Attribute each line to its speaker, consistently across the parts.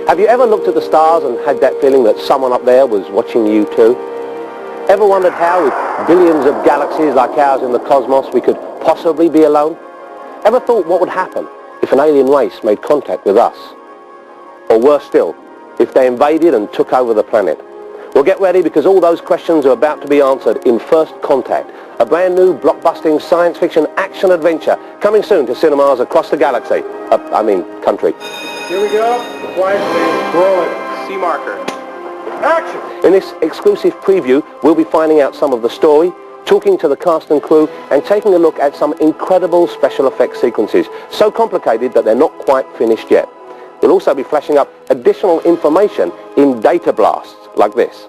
Speaker 1: Have you ever looked at the stars and had that feeling that someone up there was watching you too? Ever wondered how, with billions of galaxies like ours in the cosmos, we could possibly be alone? Ever thought what would happen if an alien race made contact with us? Or worse still, if they invaded and took over the planet? Well, get ready, because all those questions are about to be answered in First Contact, a brand new blockbusting science fiction action adventure coming soon to cinemas across the galaxy. Country.
Speaker 2: Here we go. Quiet, please. Roll it. C marker. Action!
Speaker 1: In this exclusive preview, we'll be finding out some of the story, talking to the cast and crew, and taking a look at some incredible special effects sequences, so complicated that they're not quite finished yet. We'll also be flashing up additional information in data blasts, like this.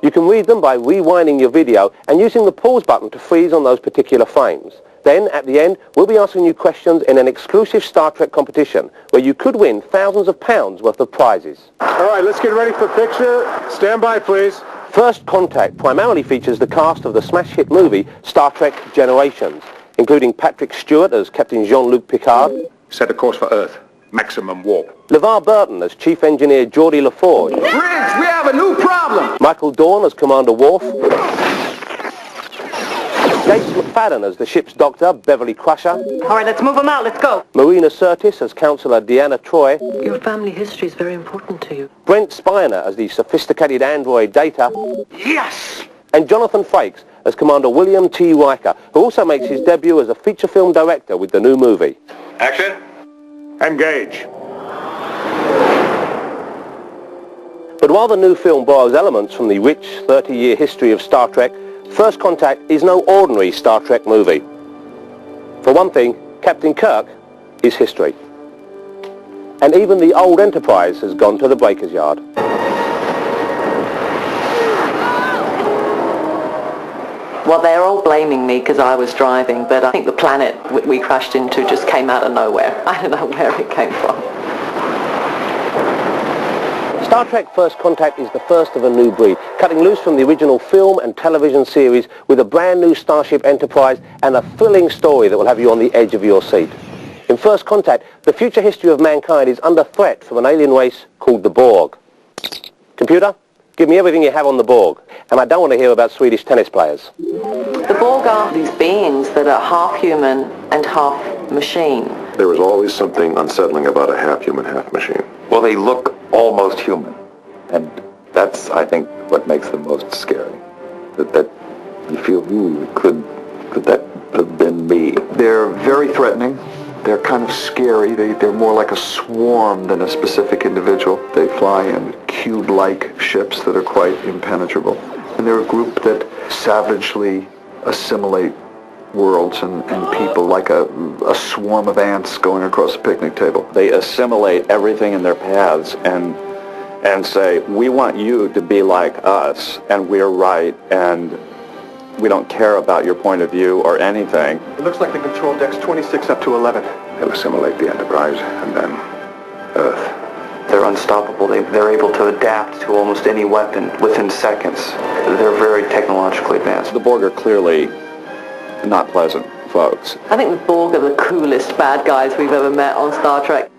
Speaker 1: You can read them by rewinding your video and using the pause button to freeze on those particular frames. Then, at the end, we'll be asking you questions in an exclusive Star Trek competition where you could win thousands of pounds worth of prizes.
Speaker 2: All right, let's get ready for picture. Stand by, please.
Speaker 1: First Contact primarily features the cast of the smash hit movie Star Trek Generations, including Patrick Stewart as Captain Jean-Luc Picard,
Speaker 3: Set a course for Earth. Maximum warp.
Speaker 1: LeVar Burton as Chief Engineer Geordie LaForge,
Speaker 3: Briggs, we have a new problem!
Speaker 1: Michael Dorn as Commander Worf, Gates McFadden as the ship's doctor, Beverly Crusher.
Speaker 4: All right, let's move them out. Let's go.
Speaker 1: Marina Sirtis as Councillor Deanna Troi.
Speaker 4: Your family history is very important to you.
Speaker 1: Brent Spiner as the sophisticated android Data.
Speaker 3: Yes!
Speaker 1: And Jonathan Frakes as Commander William T. Riker, who also makes his debut as a feature film director with the new movie.
Speaker 3: Action! Engage!
Speaker 1: But while the new film borrows elements from the rich 30-year history of Star Trek, First Contact is no ordinary Star Trek movie. For one thing, Captain Kirk is history. And even the old Enterprise has gone to the breaker's yard.
Speaker 4: Well, they're all blaming me because I was driving, but I think the planet we crashed into just came out of nowhere. I don't know where it came from.
Speaker 1: Star Trek First Contact is the first of a new breed, cutting loose from the original film and television series with a brand new Starship Enterprise and a thrilling story that will have you on the edge of your seat. In First Contact, the future history of mankind is under threat from an alien race called the Borg. Computer, give me everything you have on the Borg, and I don't want to hear about Swedish tennis players.
Speaker 4: The Borg are these beings that are half human and half machine.
Speaker 5: There was always something unsettling about a half-human, half-machine.
Speaker 6: Well, they look almost human, and that's, I think, what makes them most scary. That you feel, could that have been me?
Speaker 7: They're very threatening. They're kind of scary. They're more like a swarm than a specific individual. They fly in cube-like ships that are quite impenetrable. And they're a group that savagely assimilate worlds and people like a swarm of ants going across a picnic table.
Speaker 6: They assimilate everything in their paths and say, we want you to be like us, and we're right, and we don't care about your point of view or anything.
Speaker 2: It looks like the control deck's 26 up to 11.
Speaker 5: They'll assimilate the Enterprise and then Earth.
Speaker 8: They're unstoppable. They're able to adapt to almost any weapon within seconds. They're very technologically advanced.
Speaker 6: The Borg are clearly not pleasant folks.
Speaker 4: I think the Borg are the coolest bad guys we've ever met on Star Trek.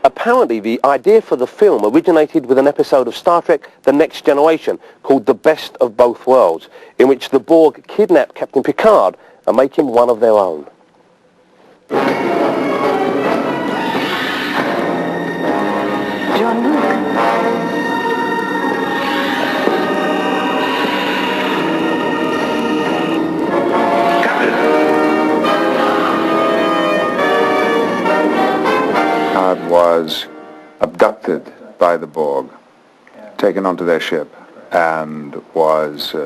Speaker 1: Apparently, the idea for the film originated with an episode of Star Trek The Next Generation called The Best of Both Worlds, in which the Borg kidnap Captain Picard and make him one of their own.
Speaker 4: Jean-Luc.
Speaker 3: Picard was abducted by the Borg, taken onto their ship, and was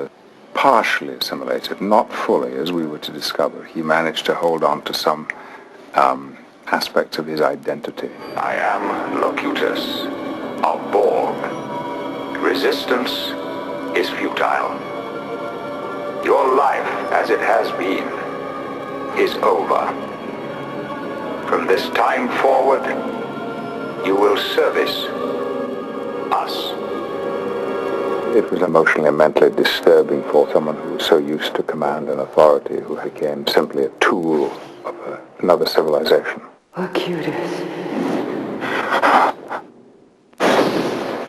Speaker 3: partially assimilated, not fully, as we were to discover. He managed to hold on to some aspects of his identity.
Speaker 9: I am Locutus of Borg. Resistance is futile. Your life, as it has been, is over. From this time forward, you will service us.
Speaker 3: It was emotionally and mentally disturbing for someone who was so used to command and authority, who became simply a tool of another civilization.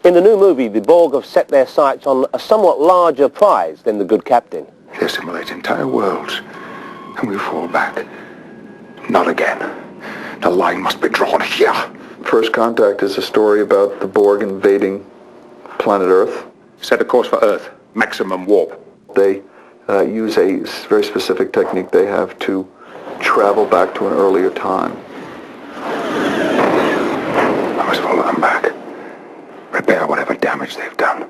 Speaker 1: In the new movie, the Borg have set their sights on a somewhat larger prize than the good captain.
Speaker 9: They assimilate entire worlds, and we fall back. Not again. The line must be drawn here.
Speaker 7: First Contact is a story about the Borg invading planet Earth.
Speaker 9: Set a course for Earth. Maximum warp.
Speaker 7: They use a very specific technique they have to travel back to an earlier time.
Speaker 9: I must follow them back. Repair whatever damage they've done.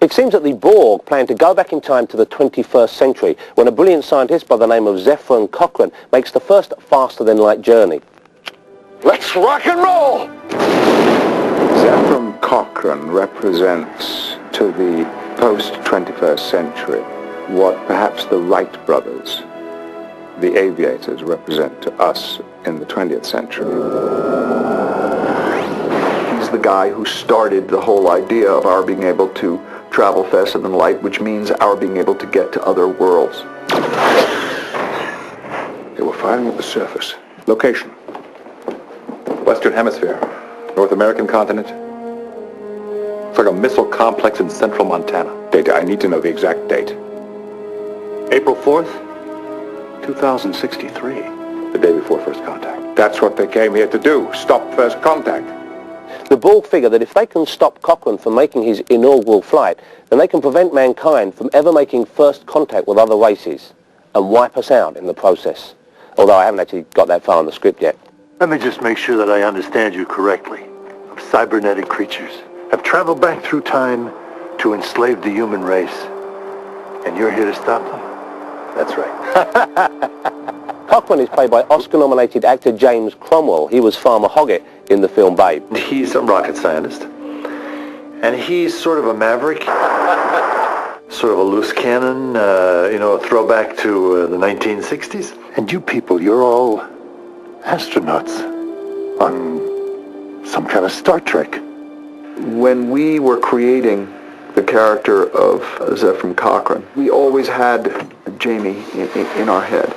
Speaker 1: It seems that the Borg plan to go back in time to the 21st century when a brilliant scientist by the name of Zefram Cochrane makes the first faster-than-light journey.
Speaker 9: Let's rock and roll!
Speaker 3: Zefram Cochrane represents to the post-21st century what perhaps the Wright brothers, the aviators, represent to us in the 20th century.
Speaker 7: He's the guy who started the whole idea of our being able to travel faster than light, which means our being able to get to other worlds.
Speaker 9: They were firing at the surface.
Speaker 3: Location.
Speaker 6: Western Hemisphere. North American continent. It's like a missile complex in central Montana.
Speaker 9: Data, I need to know the exact date.
Speaker 6: April 4th, 2063. The day before first contact.
Speaker 9: That's what they came here to do. Stop first contact.
Speaker 1: The Borg figure that if they can stop Cochrane from making his inaugural flight, then they can prevent mankind from ever making first contact with other races and wipe us out in the process. Although I haven't actually got that far in the script yet.
Speaker 10: Let me just make sure that I understand you correctly. Cybernetic creatures have traveled back through time to enslave the human race. And you're here to stop them? That's right.
Speaker 1: Cochrane is played by Oscar-nominated actor James Cromwell. He was Farmer Hoggett in the film Babe.
Speaker 10: He's a rocket scientist. And he's sort of a maverick. Sort of a loose cannon, a throwback to the 1960s. And you people, you're all astronauts on some kind of Star Trek.
Speaker 7: When we were creating the character of Zefram Cochrane, we always had Jamie in our head.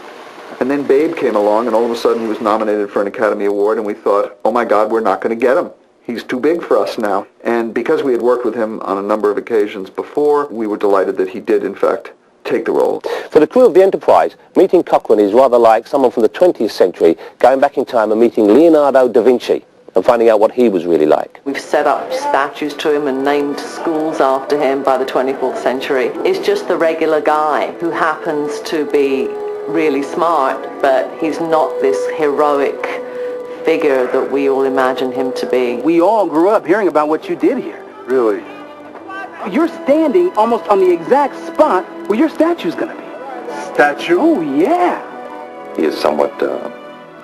Speaker 7: And then Babe came along, and all of a sudden he was nominated for an Academy Award, and we thought, oh my God, we're not going to get him. He's too big for us now. And because we had worked with him on a number of occasions before, we were delighted that he did, in fact, take the role.
Speaker 1: For the crew of the Enterprise, meeting Cochrane is rather like someone from the 20th century going back in time and meeting Leonardo da Vinci and finding out what he was really like.
Speaker 4: We've set up statues to him and named schools after him by the 24th century. He's just the regular guy who happens to be really smart, but he's not this heroic figure that we all imagine him to be.
Speaker 11: We all grew up hearing about what you did here.
Speaker 10: Really?
Speaker 11: You're standing almost on the exact spot where your statue's gonna be.
Speaker 10: Statue?
Speaker 11: Oh, yeah.
Speaker 6: He is somewhat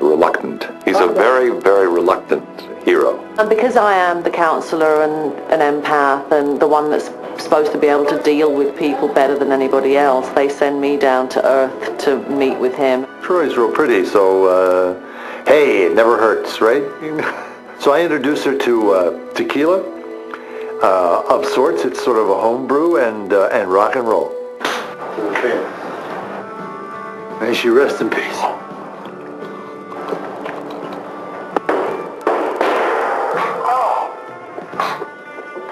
Speaker 6: reluctant. He's a very, very reluctant hero.
Speaker 4: And because I am the counsellor and an empath and the one that's supposed to be able to deal with people better than anybody else, they send me down to Earth to meet with him.
Speaker 10: Troy's real pretty, so, hey, it never hurts, right? So I introduced her to tequila. Of sorts, it's sort of a home brew and rock and roll. Okay. May she rest in peace.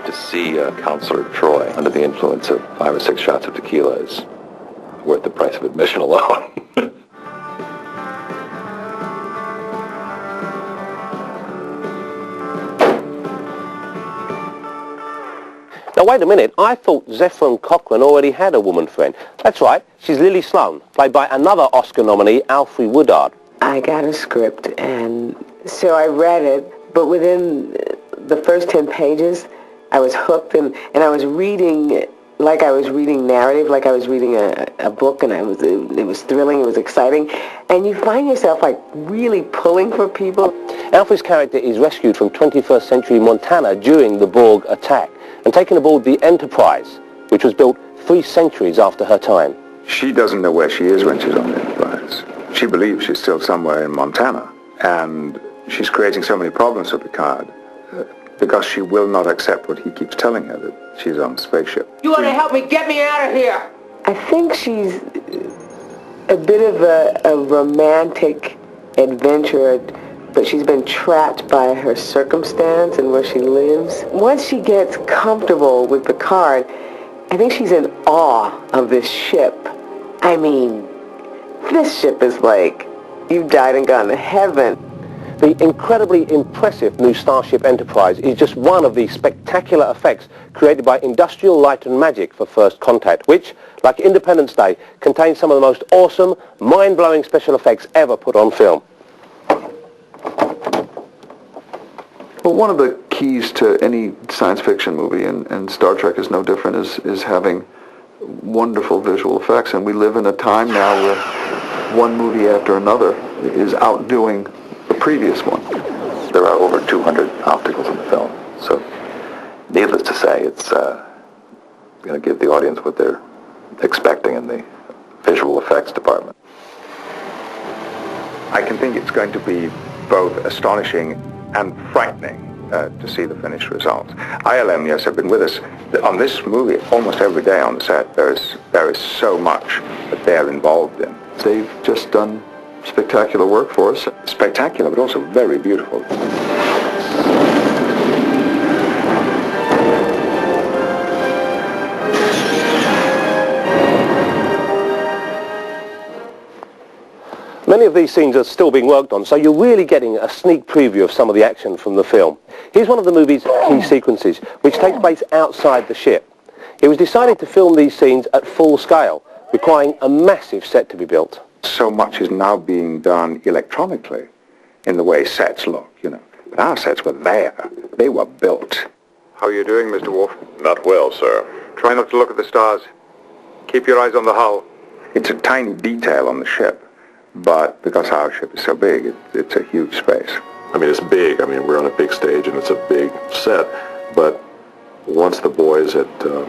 Speaker 6: To see Counselor Troy under the influence of 5 or 6 shots of tequila is worth the price of admission alone.
Speaker 1: Now wait a minute, I thought Zefram Cochrane already had a woman friend. That's right, she's Lily Sloan, played by another Oscar nominee, Alfre Woodard.
Speaker 12: I got a script, and so I read it, but within the first 10 pages, I was hooked, and I was reading like I was reading narrative, like I was reading a book, and it was thrilling, it was exciting, and you find yourself like really pulling for people.
Speaker 1: Alfre's character is rescued from 21st century Montana during the Borg attack and taken aboard the Enterprise, which was built 3 centuries after her time.
Speaker 3: She doesn't know where she is when she's on the Enterprise. She believes she's still somewhere in Montana, and she's creating so many problems for Picard because she will not accept what he keeps telling her, that she's on a spaceship.
Speaker 13: You want to help me? Get me out of here!
Speaker 12: I think she's a bit of a romantic adventurer, but she's been trapped by her circumstance and where she lives. Once she gets comfortable with Picard, I think she's in awe of this ship. I mean, this ship is like, you've died and gone to heaven.
Speaker 1: The incredibly impressive new Starship Enterprise is just one of the spectacular effects created by Industrial Light and Magic for First Contact, which, like Independence Day, contains some of the most awesome, mind-blowing special effects ever put on film.
Speaker 7: Well, one of the keys to any science fiction movie, and Star Trek is no different, is having wonderful visual effects. And we live in a time now where one movie after another is outdoing the previous one.
Speaker 6: There are over 200 opticals in the film, so needless to say, it's going to give the audience what they're expecting in the visual effects department.
Speaker 3: I can think it's going to be both astonishing and frightening to see the finished results. ILM, yes, have been with us on this movie almost every day on the set. There is so much that they're involved in.
Speaker 7: They've just done spectacular work for us.
Speaker 3: Spectacular, but also very beautiful.
Speaker 1: Many of these scenes are still being worked on, so you're really getting a sneak preview of some of the action from the film. Here's one of the movie's key sequences, which takes place outside the ship. It was decided to film these scenes at full scale, requiring a massive set to be built.
Speaker 3: So much is now being done electronically in the way sets look, you know. But our sets were there. They were built. How are you doing, Mr. Worf?
Speaker 6: Not well, sir.
Speaker 3: Try not to look at the stars. Keep your eyes on the hull. It's a tiny detail on the ship, but because our ship is so big, it's a huge space.
Speaker 6: I mean, it's big. I mean, we're on a big stage and it's a big set, but once the boys at the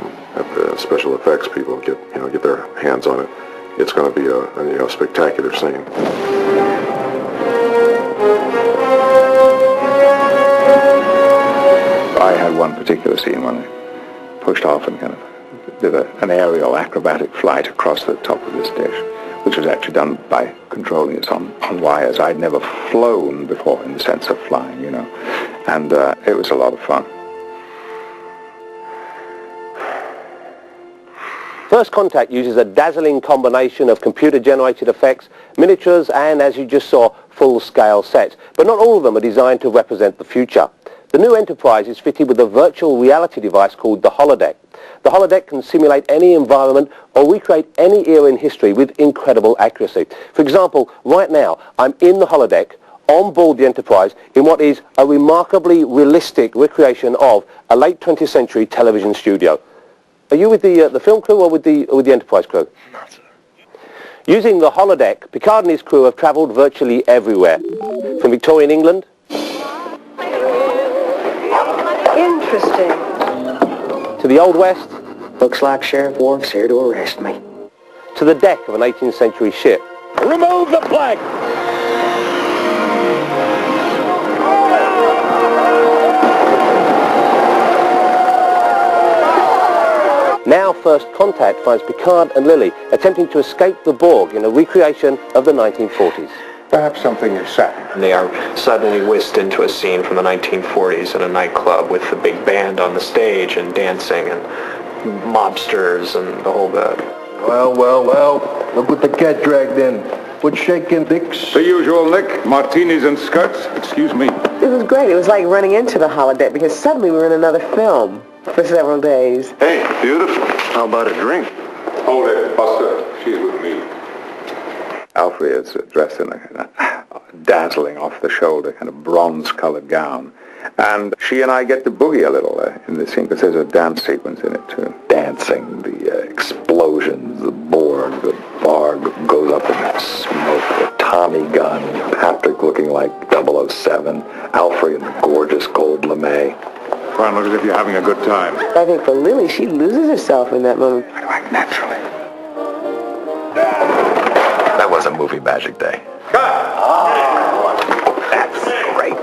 Speaker 6: special effects people get their hands on it, it's going to be a spectacular scene.
Speaker 3: I had one particular scene when I pushed off and kind of did an aerial acrobatic flight across the top of this dish, which was actually done by controlling it on wires. I'd never flown before in the sense of flying, you know, and it was a lot of fun.
Speaker 1: First Contact uses a dazzling combination of computer-generated effects, miniatures, and, as you just saw, full-scale sets. But not all of them are designed to represent the future. The new Enterprise is fitted with a virtual reality device called the holodeck. The holodeck can simulate any environment or recreate any era in history with incredible accuracy. For example, right now, I'm in the holodeck on board the Enterprise in what is a remarkably realistic recreation of a late 20th century television studio. Are you with the film crew or with the Enterprise crew?
Speaker 10: Not, sir.
Speaker 1: Using the holodeck, Picard and his crew have travelled virtually everywhere. From Victorian England.
Speaker 13: Interesting.
Speaker 1: To the Old West.
Speaker 13: Looks like Sheriff Worf's here to arrest me.
Speaker 1: To the deck of an 18th century ship.
Speaker 13: Remove the flag!
Speaker 1: Now First Contact finds Picard and Lily attempting to escape the Borg in a recreation of the 1940s.
Speaker 3: Perhaps something is set.
Speaker 2: They are suddenly whisked into a scene from the 1940s in a nightclub with the big band on the stage and dancing and mobsters and the whole bit.
Speaker 9: Well, look what the cat dragged in. What's shaking, Dix?
Speaker 3: The usual, Nick. Martinis and skirts. Excuse me.
Speaker 12: It was great. It was like running into the holodeck because suddenly we were in another film for several days.
Speaker 6: Hey, beautiful. How about a drink?
Speaker 3: Hold it, Buster. She's with me. Alfred is dressed in a kind of dazzling off-the-shoulder kind of bronze-colored gown. And she and I get to boogie a little in this scene because there's a dance sequence in it too.
Speaker 6: Dancing, the explosions, the Borg, the Barg goes up in smoke, the Tommy gun, Patrick looking like 007, Alfred in the gorgeous gold lame.
Speaker 3: Fine, look as if you're having a good time.
Speaker 12: I think for Lily, she loses herself in that moment.
Speaker 3: I do act naturally.
Speaker 6: That was a movie magic day.
Speaker 3: Cut!
Speaker 6: That's great.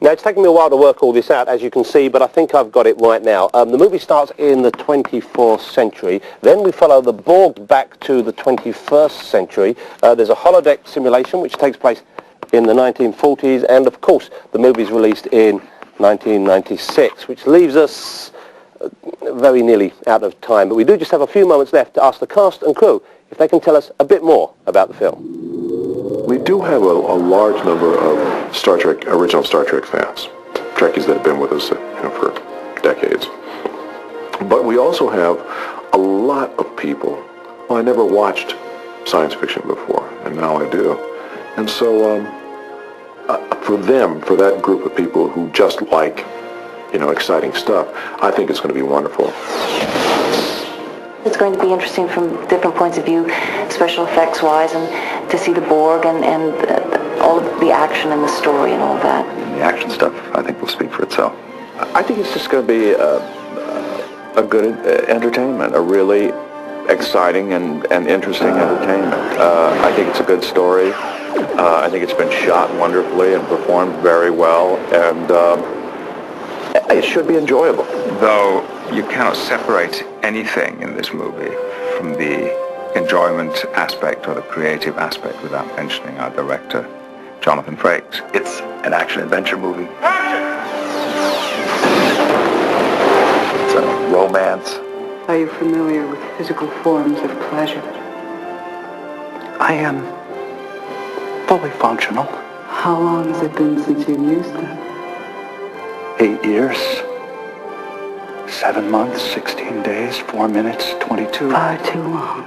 Speaker 1: Now, it's taken me a while to work all this out, as you can see, but I think I've got it right now. The movie starts in the 24th century. Then we follow the Borg back to the 21st century. There's a holodeck simulation, which takes place in the 1940s. And, of course, the movie's released in 1996, which leaves us very nearly out of time. But we do just have a few moments left to ask the cast and crew if they can tell us a bit more about the film.
Speaker 6: We do have a large number of original Star Trek fans, Trekkies that have been with us for decades. But we also have a lot of people. Well, I never watched science fiction before, and now I do. And so for that group of people who just like, exciting stuff, I think it's going to be wonderful.
Speaker 14: It's going to be interesting from different points of view, special effects wise, and to see the Borg and all of the action and the story and all of that.
Speaker 7: The action stuff, I think, will speak for itself.
Speaker 15: I think it's just going to be a good entertainment, a really exciting and interesting entertainment. I think it's a good story. I think it's been shot wonderfully and performed very well, and it should be enjoyable.
Speaker 3: Though you cannot separate anything in this movie from the enjoyment aspect or the creative aspect without mentioning our director, Jonathan Frakes.
Speaker 7: It's an action-adventure movie. It's a romance.
Speaker 11: Are you familiar with physical forms of pleasure?
Speaker 9: I am fully functional.
Speaker 11: How long has it been since you've used them?
Speaker 9: 8 years, 7 months, 16 days, 4 minutes, 22.
Speaker 11: Far too long.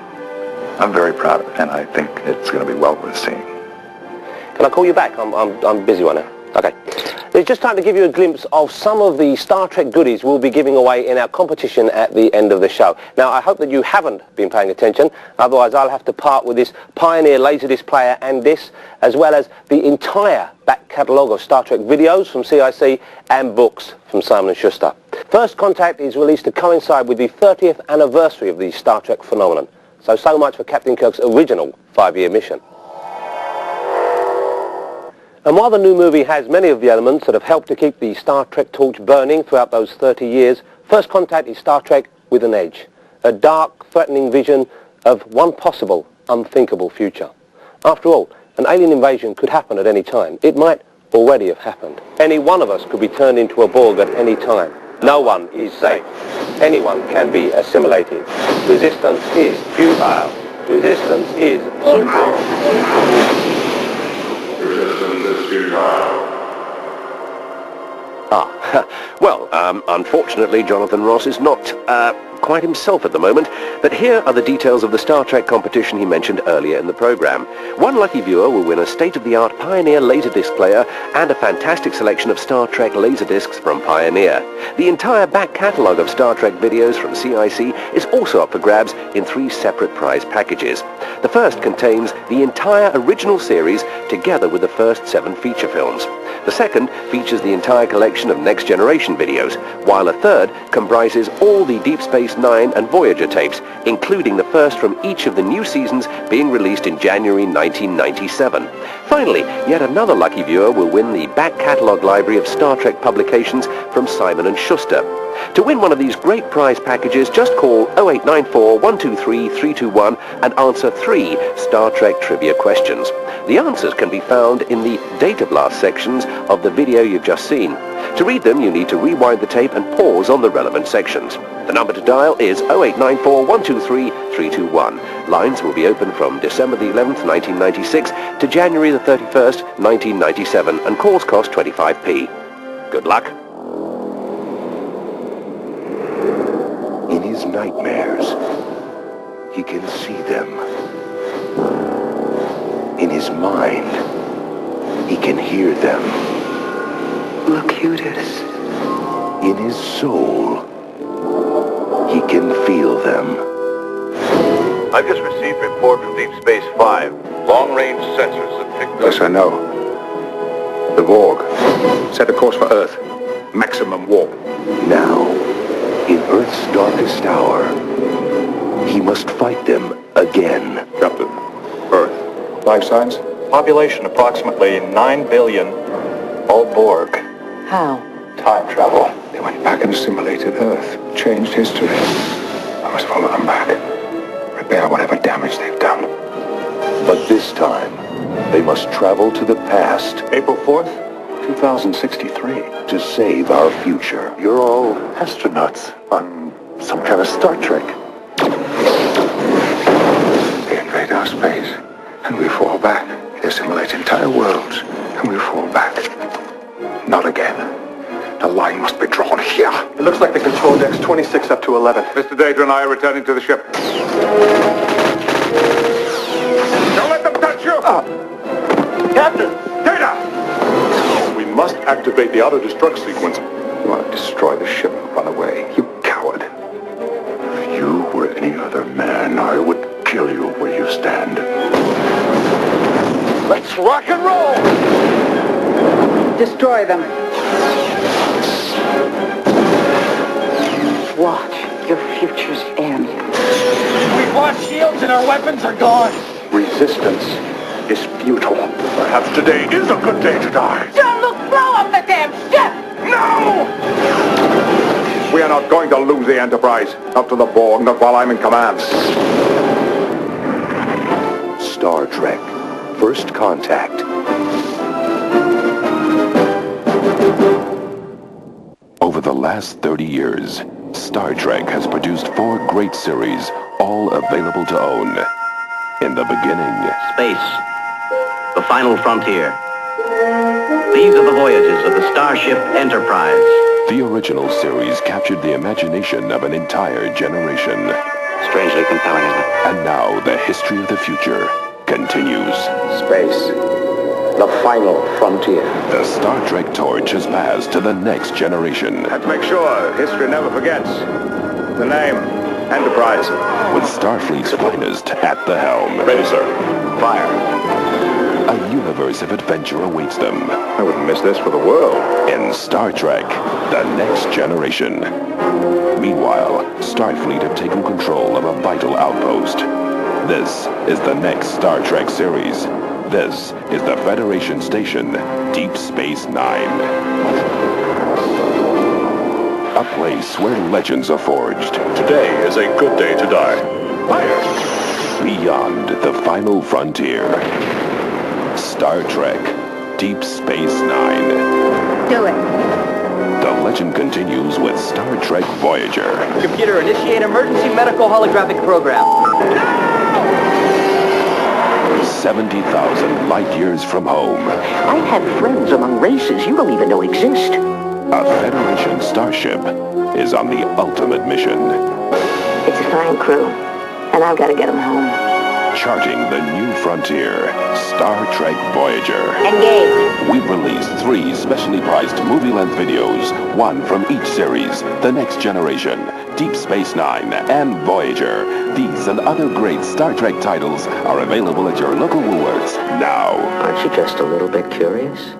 Speaker 7: I'm very proud of it, and I think it's going to be well worth seeing.
Speaker 1: Can I call you back? I'm busy right now. Okay. It's just time to give you a glimpse of some of the Star Trek goodies we'll be giving away in our competition at the end of the show. Now, I hope that you haven't been paying attention, otherwise I'll have to part with this Pioneer Laserdisc player and this, as well as the entire back catalogue of Star Trek videos from CIC and books from Simon & Schuster. First Contact is released to coincide with the 30th anniversary of the Star Trek phenomenon. So much for Captain Kirk's original 5-year mission. And while the new movie has many of the elements that have helped to keep the Star Trek torch burning throughout those 30 years, First Contact is Star Trek with an edge. A dark, threatening vision of one possible, unthinkable future. After all, an alien invasion could happen at any time. It might already have happened. Any one of us could be turned into a Borg at any time. No one is safe. Anyone can be assimilated. Resistance is futile. Resistance is futile.
Speaker 16: Well, unfortunately, Jonathan Ross is not quite himself at the moment, but here are the details of the Star Trek competition he mentioned earlier in the program. One lucky viewer will win a state-of-the-art Pioneer Laserdisc player and a fantastic selection of Star Trek Laserdiscs from Pioneer. The entire back catalogue of Star Trek videos from CIC is also up for grabs in 3 separate prize packages. The first contains the entire original series together with the first 7 feature films. The second features the entire collection of Next Generation videos, while a third comprises all the Deep Space Nine and Voyager tapes, including the first from each of the new seasons being released in January 1997. Finally, yet another lucky viewer will win the back catalogue library of Star Trek publications from Simon & Schuster. To win one of these great prize packages, just call 0894 123 321 and answer 3 Star Trek trivia questions. The answers can be found in the Data Blast sections of the video you've just seen. To read them, you need to rewind the tape and pause on the relevant sections. The number to dial is 0894 123 321. Lines will be open from December the 11th, 1996 to January the 31st, 1997, and calls cost 25p. Good luck.
Speaker 17: In his nightmares, he can see them. In his mind, he can hear them.
Speaker 11: Locutus.
Speaker 17: In his soul, he can feel them.
Speaker 18: I've just received a report from Deep Space 5. Long-range sensors have picked up...
Speaker 3: Yes, I know. The Borg. Set a course for Earth. Maximum warp.
Speaker 17: Now, in Earth's darkest hour, he must fight them again.
Speaker 3: Captain, Earth. Life signs?
Speaker 15: Population approximately 9 billion, all Borg.
Speaker 4: How?
Speaker 9: Time travel. They went back and assimilated Earth, changed history. I must follow them back. Repair whatever damage they've done.
Speaker 17: But this time, they must travel to the past.
Speaker 9: April 4th, 2063.
Speaker 17: To save our future.
Speaker 10: You're all astronauts on some kind of Star Trek.
Speaker 9: They invade our space, and we fall back. They assimilate entire worlds, and we fall back. Not again. The line must be drawn here.
Speaker 6: It looks like the control deck's 26 up to 11. Mr. Data and I are returning to the ship. Don't let them touch you!
Speaker 10: Captain!
Speaker 6: Data! We must activate the auto-destruct sequence.
Speaker 9: You want to destroy the ship and run away, you coward.
Speaker 6: If you were any other man, I would kill you where you stand.
Speaker 10: Let's rock and roll!
Speaker 11: Destroy them.
Speaker 13: Watch your futures end.
Speaker 10: We've launched shields and our weapons are gone.
Speaker 6: Resistance is futile. Perhaps today is a good day to die.
Speaker 13: John, look, blow up the damn ship!
Speaker 6: No! We are not going to lose the Enterprise. Not to the Borg, not while I'm in command.
Speaker 17: Star Trek. First Contact. Over the last 30 years, Star Trek has produced 4 great series, all available to own. In the beginning,
Speaker 19: Space. The final frontier. These are the voyages of the starship Enterprise.
Speaker 17: the original series captured the imagination of an entire generation.
Speaker 19: Strangely compelling, isn't it?
Speaker 17: And now the history of the future continues.
Speaker 1: Space. The final frontier.
Speaker 17: The Star Trek torch has passed to the next generation.
Speaker 6: Let's make sure history never forgets. The name, Enterprise.
Speaker 17: With Starfleet's finest at the helm.
Speaker 6: Ready, sir.
Speaker 17: Fire. A universe of adventure awaits them.
Speaker 6: I wouldn't miss this for the world.
Speaker 17: In Star Trek, The Next Generation. Meanwhile, Starfleet have taken control of a vital outpost. This is the next Star Trek series. This is the Federation station, Deep Space Nine. A place where legends are forged.
Speaker 6: Today is a good day to die.
Speaker 17: Fire! Beyond the final frontier. Star Trek, Deep Space Nine.
Speaker 13: Do it.
Speaker 17: The legend continues with Star Trek Voyager.
Speaker 20: Computer, initiate emergency medical holographic program.
Speaker 17: 70,000 light years from home.
Speaker 13: I have friends among races you don't even know exist.
Speaker 17: A Federation starship is on the ultimate mission.
Speaker 14: It's a fine crew, and I've got to get them home.
Speaker 17: Charting the new frontier, Star Trek Voyager.
Speaker 14: Engage.
Speaker 17: We've released 3 specially priced movie-length videos, one from each series, The Next Generation, Deep Space Nine, and Voyager. These and other great Star Trek titles are available at your local Woolworths now.
Speaker 13: Aren't you just a little bit curious?